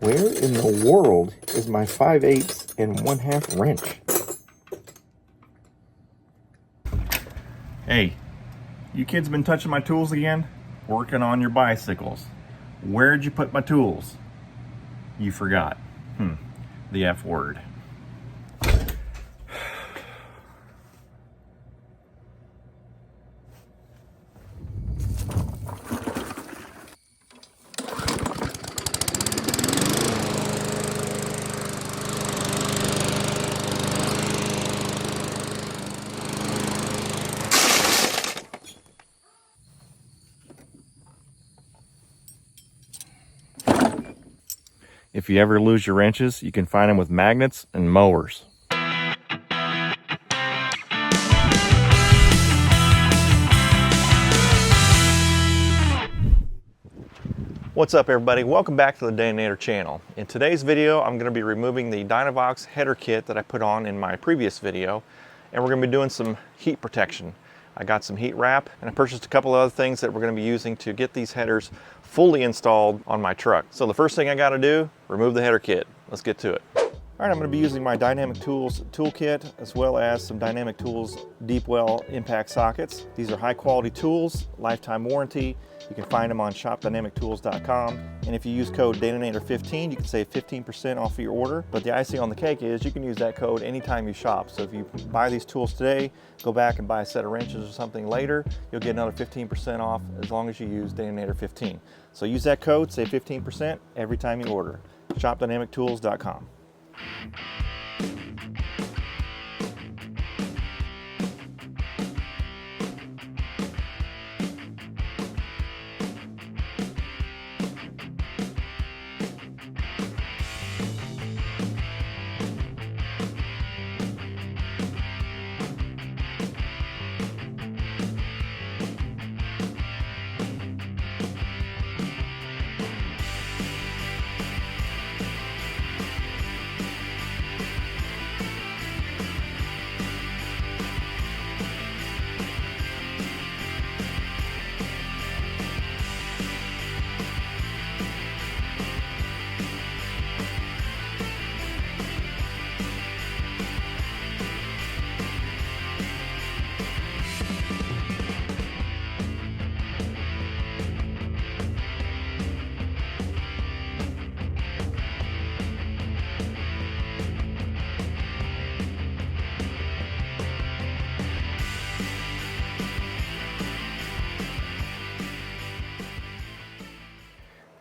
Where in the world is my 5/8 and 1/2 wrench? Hey, you kids been touching my tools again? Working on your bicycles. Where'd you put my tools? You forgot. The F word. If you ever lose your wrenches, you can find them with magnets and mowers. What's up everybody? Welcome back to the Dynovator channel. In today's video, I'm going to be removing the dynovox header kit that I put on in my previous video, and we're going to be doing some heat protection. I got some heat wrap, and I purchased a couple of other things that we're going to be using to get these headers fully installed on my truck. So the first thing I got to do, remove the header kit. Let's get to it. All right, I'm going to be using my Dynamic Tools toolkit as well as some Dynamic Tools deep well impact sockets. These are high quality tools, lifetime warranty. You can find them on shopdynamictools.com. And if you use code Dynovator15, you can save 15% off of your order. But the icing on the cake is you can use that code anytime you shop. So if you buy these tools today, go back and buy a set of wrenches or something later, you'll get another 15% off as long as you use Dynovator15. So use that code, save 15% every time you order. shopdynamictools.com.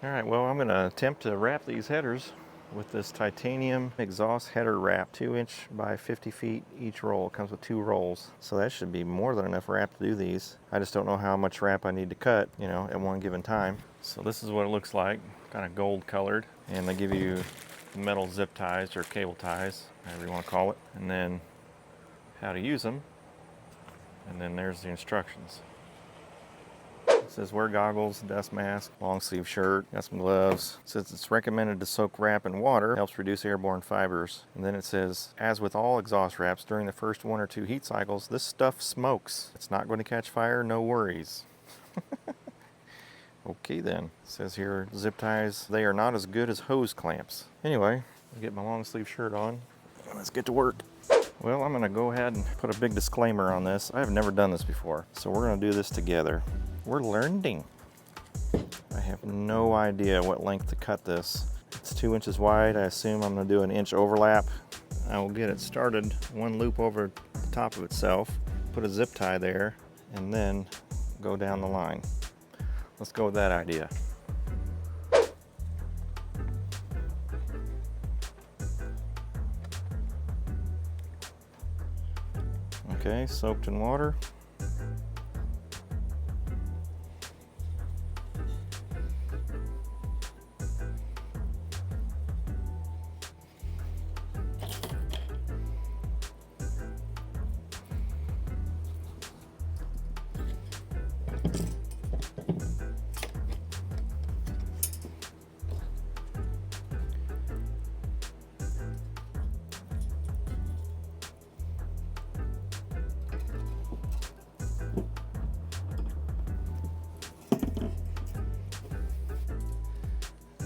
All right, well, I'm going to attempt to wrap these headers with this titanium exhaust header wrap, 2" by 50 feet each roll. It comes with 2 rolls, so that should be more than enough wrap to do these. I just don't know how much wrap I need to cut, at one given time. So this is what it looks like, kind of gold colored, and they give you metal zip ties or cable ties, however you want to call it, and then how to use them, and then there's the instructions. It says wear goggles, dust mask, long sleeve shirt, got some gloves. It says it's recommended to soak wrap in water, helps reduce airborne fibers. And then it says, as with all exhaust wraps, during the first 1 or 2 heat cycles, this stuff smokes. It's not going to catch fire, no worries. Okay then. It says here, zip ties, they are not as good as hose clamps. Anyway, I'll get my long sleeve shirt on. Let's get to work. Well, I'm gonna go ahead and put a big disclaimer on this. I've never done this before, so we're gonna do this together. We're learning. I have no idea what length to cut this. It's 2 inches wide. I assume I'm gonna do an inch overlap. I will get it started 1 loop over the top of itself, put a zip tie there, and then go down the line. Let's go with that idea. Okay, soaked in water.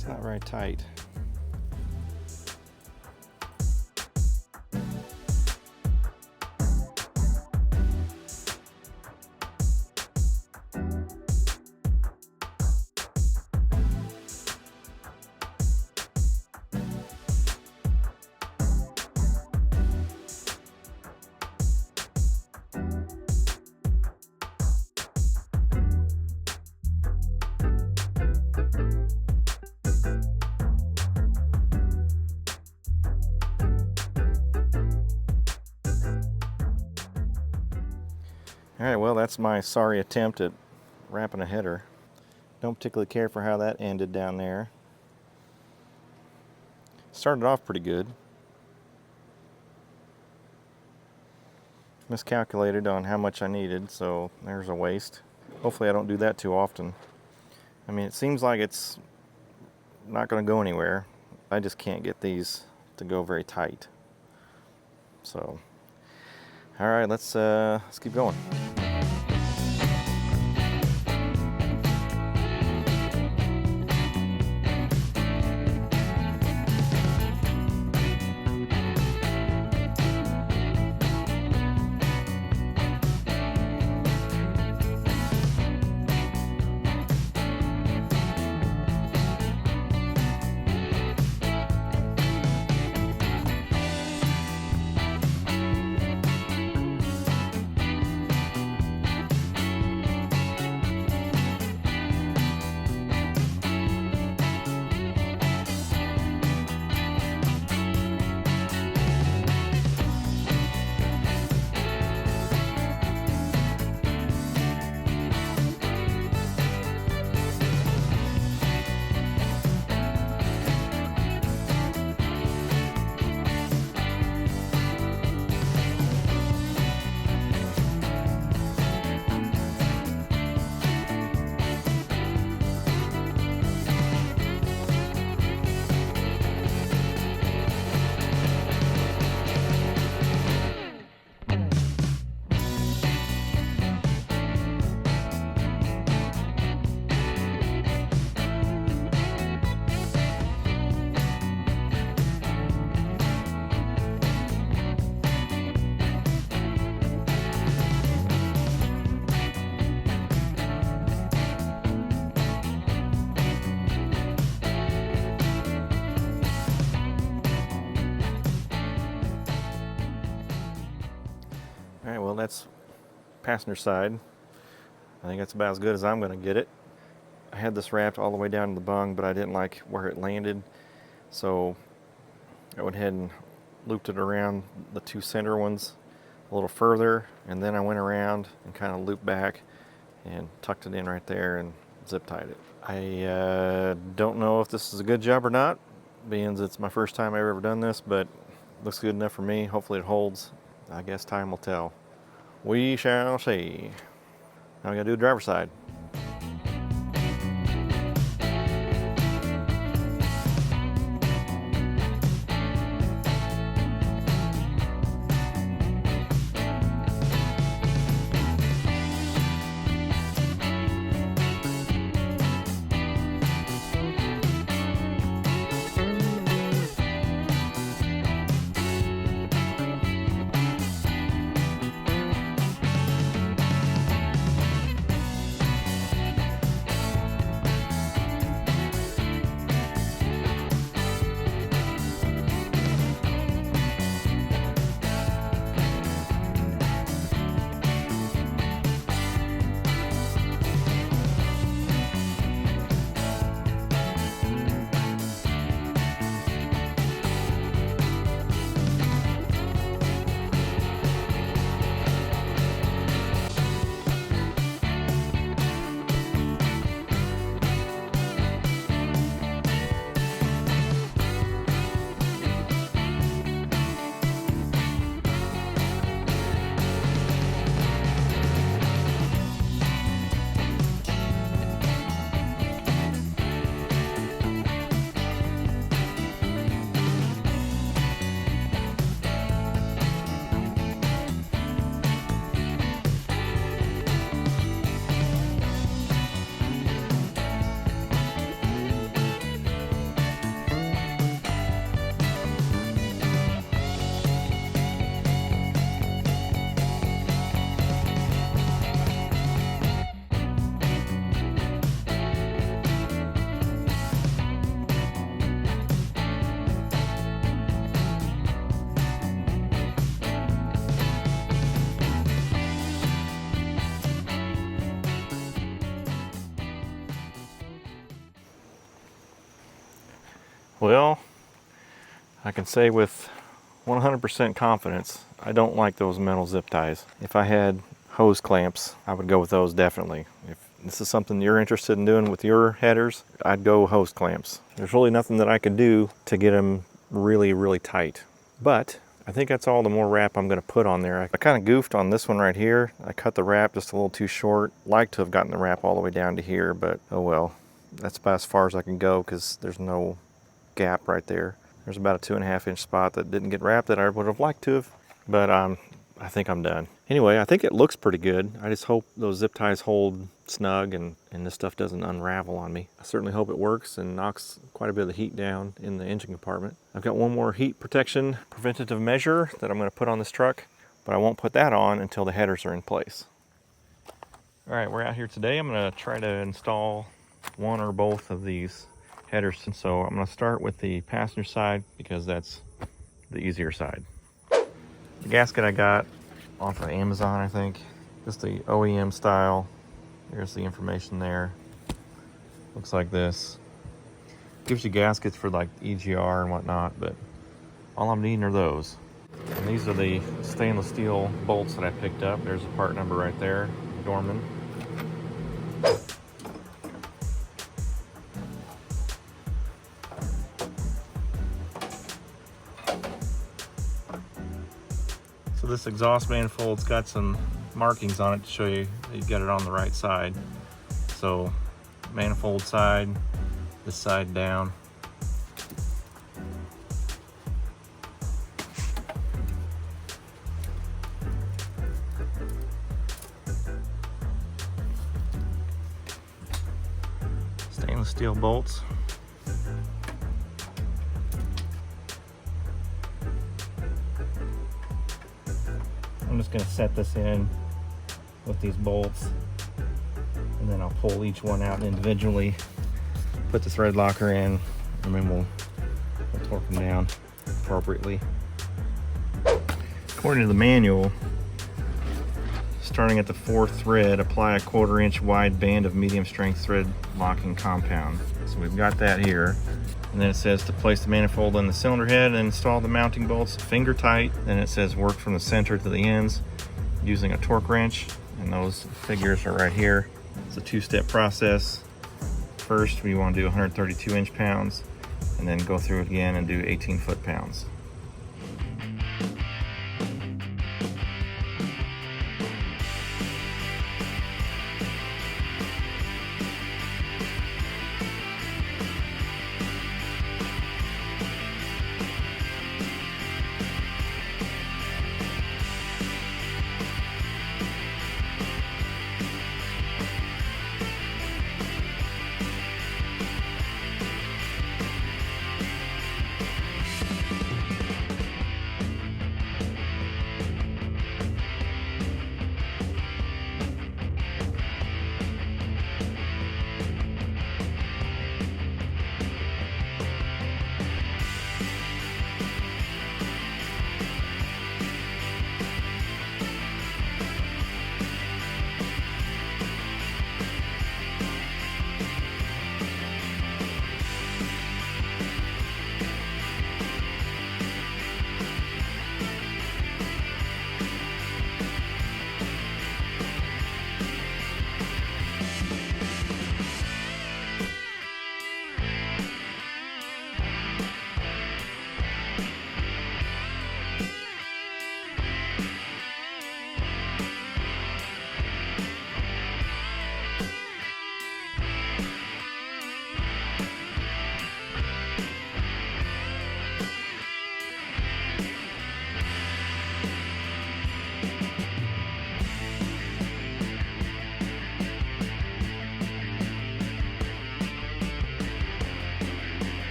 It's not very tight. All right, well, that's my sorry attempt at wrapping a header. Don't particularly care for how that ended down there. Started off pretty good. Miscalculated on how much I needed, so there's a waste. Hopefully I don't do that too often. I mean, it seems like it's not going to go anywhere. I just can't get these to go very tight. So, all right, let's keep going. All right, well, that's passenger side. I think that's about as good as I'm going to get it. I had this wrapped all the way down to the bung, but I didn't like where it landed, so I went ahead and looped it around the two center ones a little further, and then I went around and kind of looped back and tucked it in right there and zip tied it. I don't know if this is a good job or not, being it's my first time I've ever done this, but it looks good enough for me. Hopefully it holds. I guess time will tell. We shall see. Now we gotta do the driver's side. Well, I can say with 100% confidence, I don't like those metal zip ties. If I had hose clamps, I would go with those definitely. If this is something you're interested in doing with your headers, I'd go hose clamps. There's really nothing that I could do to get them really, really tight. But I think that's all the more wrap I'm going to put on there. I kind of goofed on this one right here. I cut the wrap just a little too short. Like to have gotten the wrap all the way down to here, but oh well. That's about as far as I can go because there's no gap right there. There's about a 2.5 inch spot that didn't get wrapped that I would have liked to have, but I think I'm done. Anyway, I think it looks pretty good. I just hope those zip ties hold snug and this stuff doesn't unravel on me. I certainly hope it works and knocks quite a bit of the heat down in the engine compartment. I've got one more heat protection preventative measure that I'm going to put on this truck, but I won't put that on until the headers are in place. All right, we're out here today. I'm going to try to install one or both of these headers. And so I'm going to start with the passenger side because that's the easier side. The gasket I got off of Amazon, I think. Just the OEM style. There's the information there. Looks like this. Gives you gaskets for like EGR and whatnot, but all I'm needing are those. And these are the stainless steel bolts that I picked up. There's a part number right there, Dorman. So this exhaust manifold's got some markings on it to show you that you've got it on the right side. So manifold side, this side down. Stainless steel bolts. I'm just going to set this in with these bolts, and then I'll pull each one out individually, put the thread locker in, and then we'll torque them down appropriately. According to the manual, starting at the 4th thread, apply a 1/4 inch wide band of medium strength thread locking compound. So we've got that here. And then it says to place the manifold on the cylinder head and install the mounting bolts finger tight. Then it says work from the center to the ends using a torque wrench. And those figures are right here. It's a 2-step process. First, we want to do 132 inch-pounds and then go through it again and do 18 foot-pounds.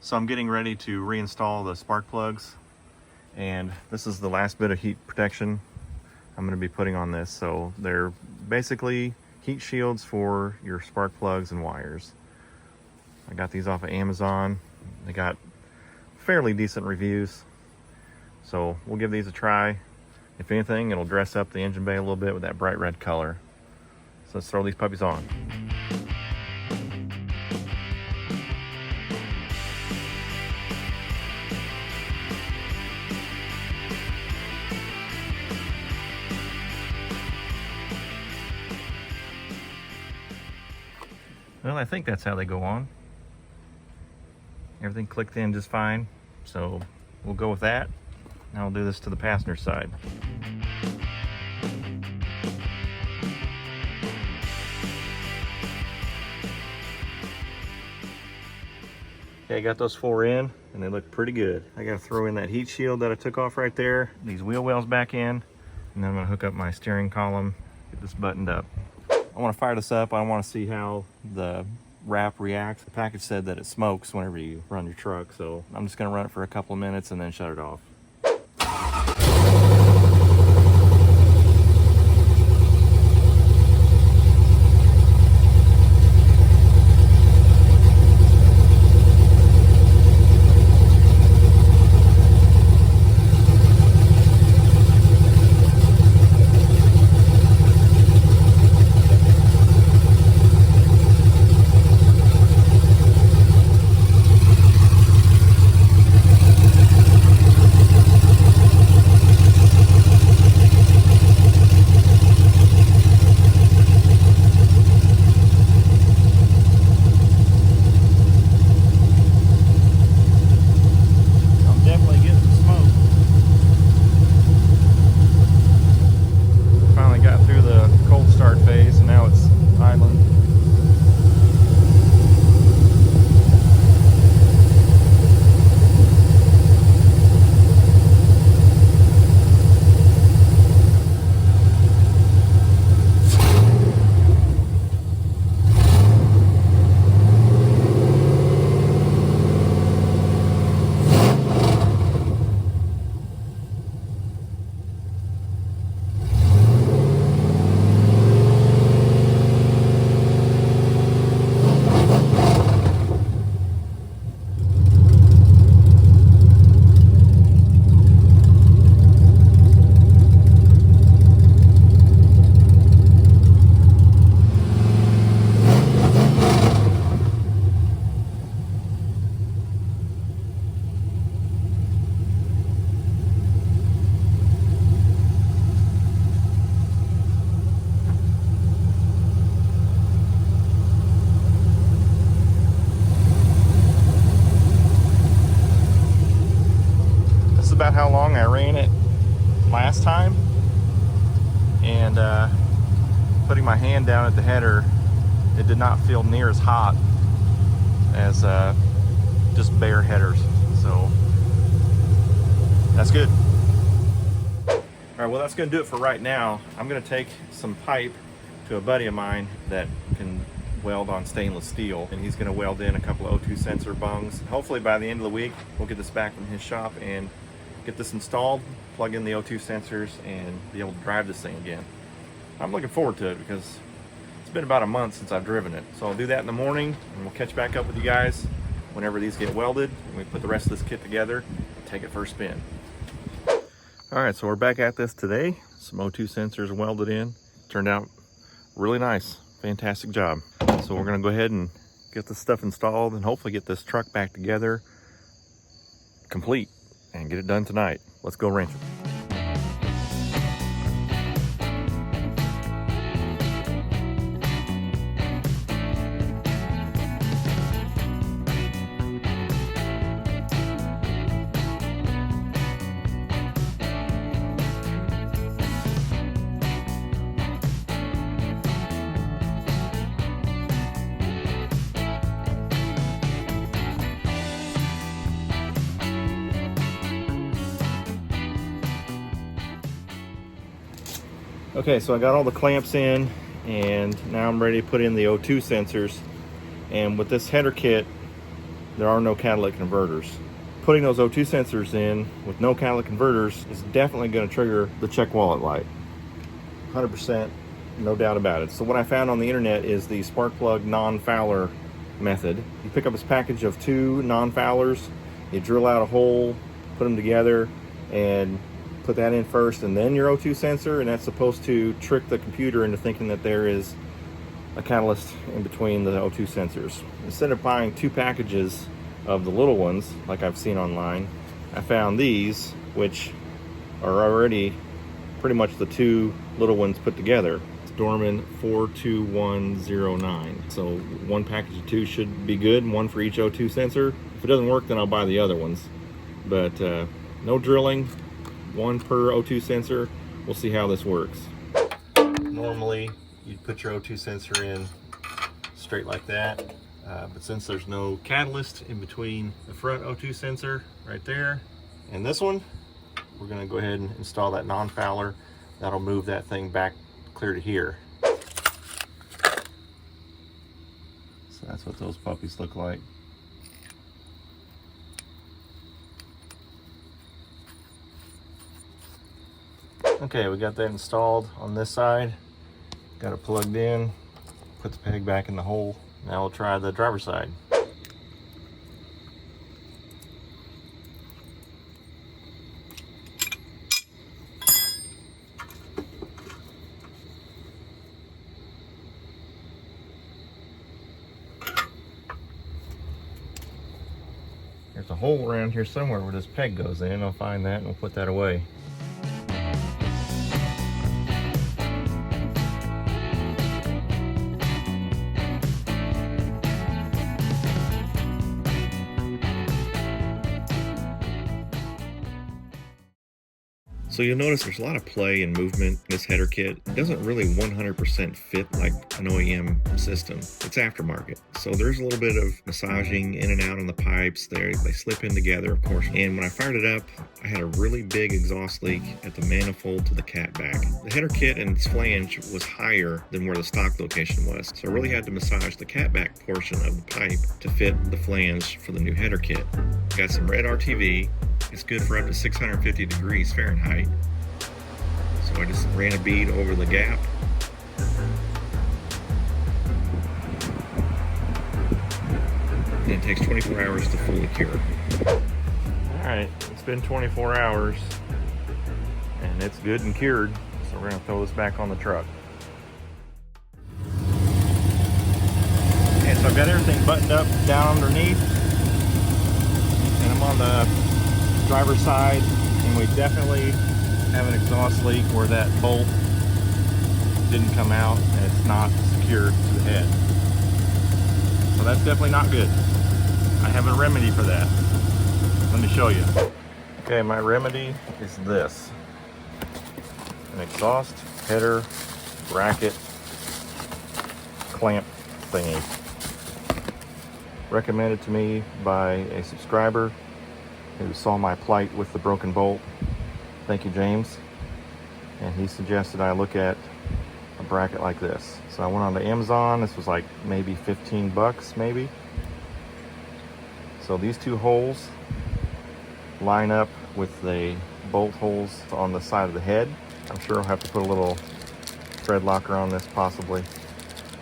So I'm getting ready to reinstall the spark plugs, and this is the last bit of heat protection I'm going to be putting on this. So they're basically heat shields for your spark plugs and wires. I got these off of Amazon. They got fairly decent reviews, so we'll give these a try. If anything, it'll dress up the engine bay a little bit with that bright red color. So let's throw these puppies on. Well, I think that's how they go on. Everything clicked in just fine, so we'll go with that. Now I'll do this to the passenger side. Okay, I got those 4 in, and they look pretty good. I gotta throw in that heat shield that I took off right there, these wheel wells back in, and then I'm gonna hook up my steering column, get this buttoned up. I wanna fire this up. I wanna see how the wrap reacts. The package said that it smokes whenever you run your truck, so I'm just gonna run it for a couple of minutes and then shut it off. About how long I ran it last time, and putting my hand down at the header, it did not feel near as hot as just bare headers, so that's good. All right, well, that's gonna do it for right now. I'm gonna take some pipe to a buddy of mine that can weld on stainless steel, and he's gonna weld in a couple of O2 sensor bungs. Hopefully by the end of the week we'll get this back from his shop and get this installed, plug in the O2 sensors, and be able to drive this thing again. I'm looking forward to it because it's been about a month since I've driven it. So I'll do that in the morning, and we'll catch back up with you guys whenever these get welded, and we put the rest of this kit together and take it for a spin. All right, so we're back at this today. Some O2 sensors welded in. Turned out really nice. Fantastic job. So we're gonna go ahead and get this stuff installed and hopefully get this truck back together complete and get it done tonight. Let's go wrench it. Okay, so I got all the clamps in, and now I'm ready to put in the O2 sensors. And with this header kit, there are no catalytic converters. Putting those O2 sensors in with no catalytic converters is definitely going to trigger the check wallet light. 100%. no doubt about it. So what I found on the internet is the spark plug non-fouler method. You pick up this package of 2 non-foulers, you drill out a hole, put them together, and put that in first, and then your O2 sensor, and that's supposed to trick the computer into thinking that there is a catalyst in between the O2 sensors. Instead of buying 2 packages of the little ones like I've seen online, I found these, which are already pretty much the 2 little ones put together. It's Dorman 42109. So 1 package of 2 should be good, 1 for each O2 sensor. If it doesn't work, then I'll buy the other ones. But no drilling, 1 per O2 sensor. We'll see how this works. Normally, you'd put your O2 sensor in straight like that. But since there's no catalyst in between the front O2 sensor right there and this one, we're going to go ahead and install that non-fouler. That'll move that thing back clear to here. So that's what those puppies look like. Okay, we got that installed on this side. Got it plugged in. Put the peg back in the hole. Now we'll try the driver's side. There's a hole around here somewhere where this peg goes in. I'll find that and we'll put that away. So you'll notice there's a lot of play and movement in this header kit. It doesn't really 100% fit like an OEM system. It's aftermarket. So there's a little bit of massaging in and out on the pipes. They slip in together, of course. And when I fired it up, I had a really big exhaust leak at the manifold to the catback. The header kit and its flange was higher than where the stock location was. So I really had to massage the catback portion of the pipe to fit the flange for the new header kit. Got some red RTV. It's good for up to 650 degrees Fahrenheit. So I just ran a bead over the gap. And it takes 24 hours to fully cure. Alright, it's been 24 hours and it's good and cured. So we're going to throw this back on the truck. Okay, so I've got everything buttoned up down underneath. And I'm on the driver's side, and we definitely have an exhaust leak where that bolt didn't come out and it's not secured to the head. So that's definitely not good. I have a remedy for that. Let me show you. Okay, my remedy is this. An exhaust header bracket clamp thingy. Recommended to me by a subscriber who saw my plight with the broken bolt. Thank you, James. And he suggested I look at a bracket like this. So I went on to Amazon. This was like maybe 15 bucks, maybe. So these 2 holes line up with the bolt holes on the side of the head. I'm sure I'll have to put a little thread locker on this possibly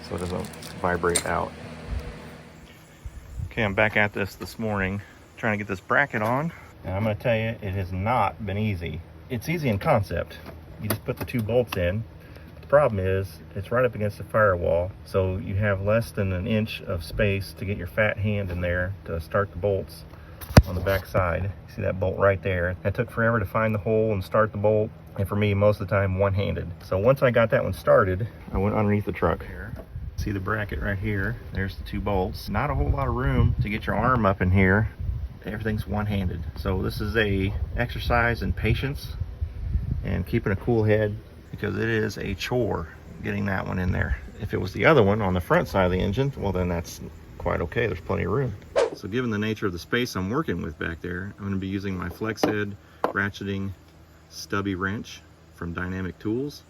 so it doesn't vibrate out. Okay, I'm back at this morning trying to get this bracket on, and I'm going to tell you, it has not been easy. It's easy in concept. You just put the 2 bolts in. The problem is it's right up against the firewall, so you have less than an inch of space to get your fat hand in there to start the bolts on the back side. You see that bolt right there? That took forever to find the hole and start the bolt, and for me, most of the time, one-handed. So once I got that one started, I went underneath the truck. See the bracket right here? There's the 2 bolts. Not a whole lot of room to get your arm up in here. Everything's one-handed. So this is a exercise in patience and keeping a cool head, because it is a chore getting that one in there. If it was the other one on the front side of the engine, well then that's quite okay. There's plenty of room. So given the nature of the space I'm working with back there, I'm going to be using my flex head ratcheting stubby wrench from Dynamic Tools.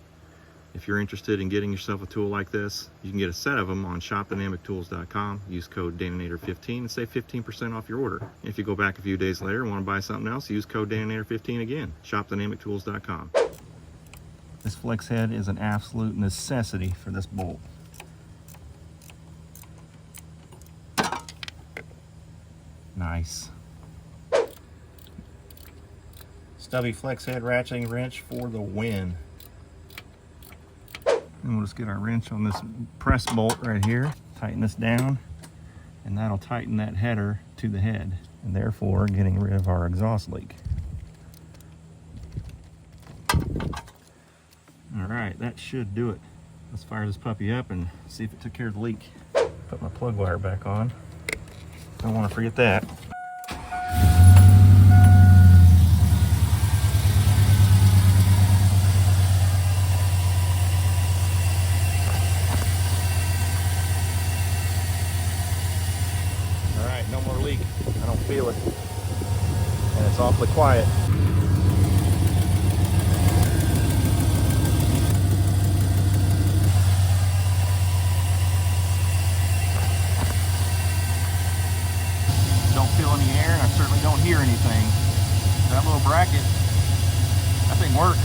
If you're interested in getting yourself a tool like this, you can get a set of them on shopdynamictools.com. Use code DANANATOR15 and save 15% off your order. If you go back a few days later and want to buy something else, use code DANANATOR15 again. shopdynamictools.com. This flex head is an absolute necessity for this bolt. Nice. Stubby flex head ratcheting wrench for the win. And we'll just get our wrench on this press bolt right here, tighten this down, and that'll tighten that header to the head, and therefore getting rid of our exhaust leak. All right, that should do it. Let's fire this puppy up and see if it took care of the leak. Put my plug wire back on. Don't want to forget that. All right, no more leak. I don't feel it. And it's awfully quiet. Don't feel any air, and I certainly don't hear anything. That little bracket, that thing works.